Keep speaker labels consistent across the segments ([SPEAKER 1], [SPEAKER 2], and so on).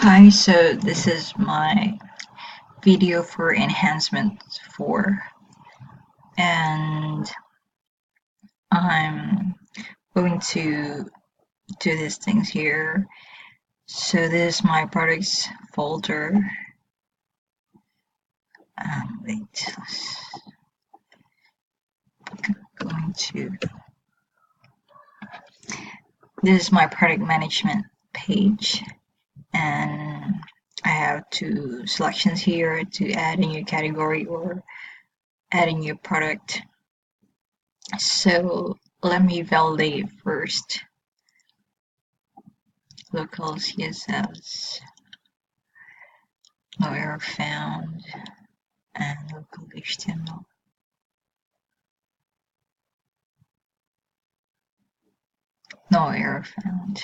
[SPEAKER 1] Hi, so this is my video for Enhancement 4, and I'm going to do these things here. So this is my products folder. Wait, going to. This is my product management page, and I have two selections here to add a new category or add a new product. So let me validate first. Local CSS, no error found, and local HTML. No error found.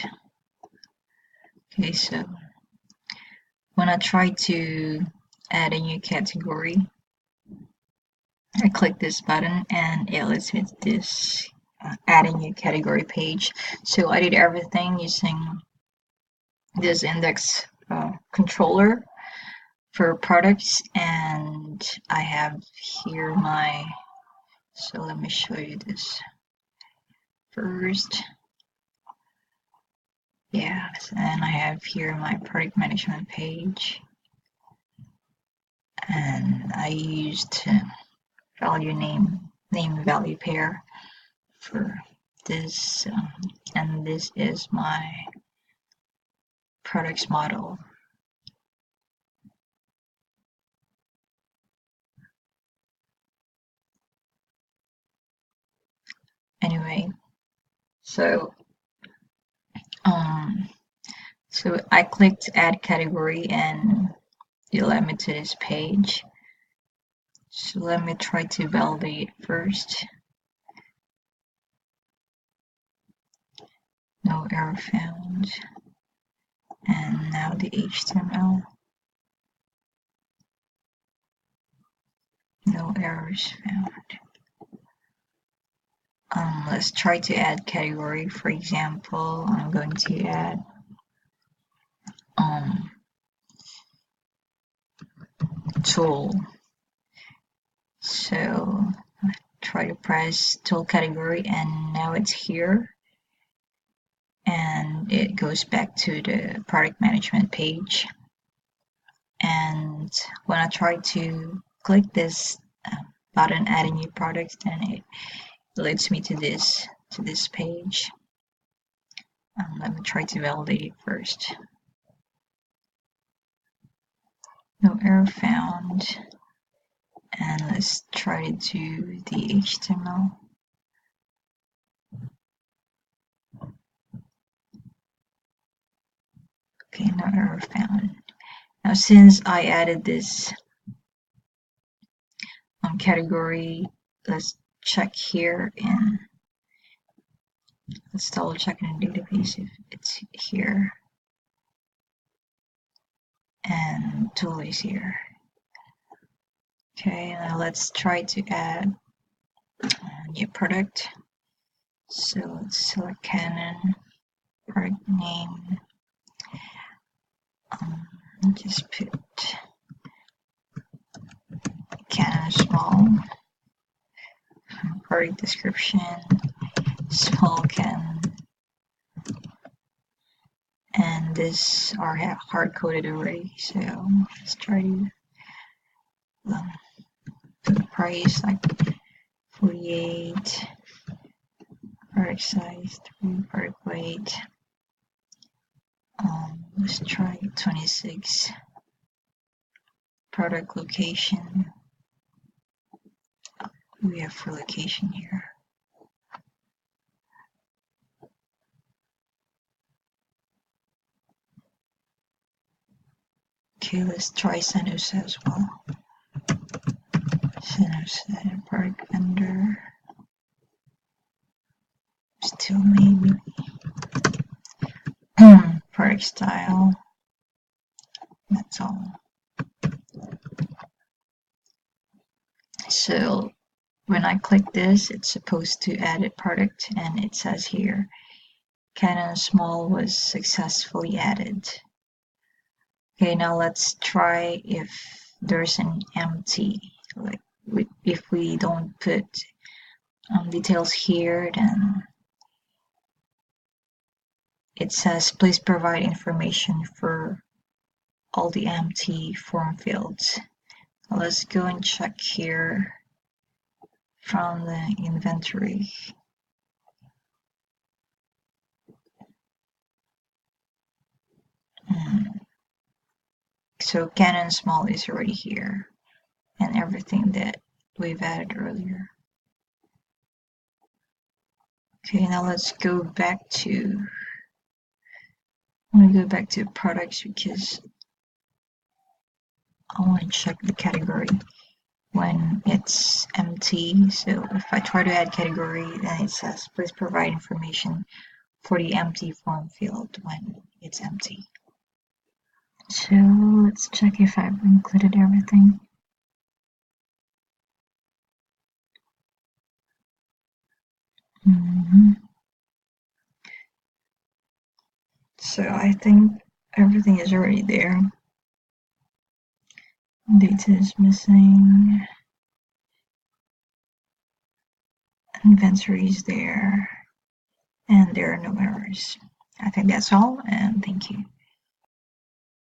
[SPEAKER 1] Okay, so when I try to add a new category, I click this button and it lets me this add a new category page. So I did everything using this index controller for products, and I have here my, so let me show you this first. Yes, and I have here my product management page, and I used value name value pair for this, and this is my products model. Anyway, so I clicked add category and it led me to this page. So let me try to validate first. No error found. And now the HTML. No errors found. Let's try to add category. For example, I'm going to add tool. So try to press tool category, and now it's here, and it goes back to the product management page. And when I try to click this button, add a new product, then it leads me to this page. Let me try to validate it first. No error found. And let's try to do the HTML. Okay, no error found. Now, since I added this category, let's check here, and let's double check in the database if it's here. And tool is here. Okay, now let's try to add a new product. So let's select Canon, product name. Just put Canon small. Product description, small Canon. And this are hard-coded already, so let's try to put the price like 48, product size 3, product weight. Let's try 26. Product location. We have for location here. Okay, let's try San Jose as well. San Jose, product vendor. Still maybe. Product style. That's all. So when I click this, it's supposed to add a product, and it says here, Canon Small was successfully added. Okay, now let's try if there's an empty. Like if we don't put details here, then it says please provide information for all the empty form fields. Let's go and check here from the inventory. So Canon Small is already here, and everything that we've added earlier. Okay, now let's go back to, I'm gonna go back to products because I want to check the category when it's empty. So if I try to add category, then it says please provide information for the empty form field when it's empty. So let's check if I've included everything. So I think everything is already there. Data is missing. Inventory is there. And there are no errors. I think that's all, and thank you.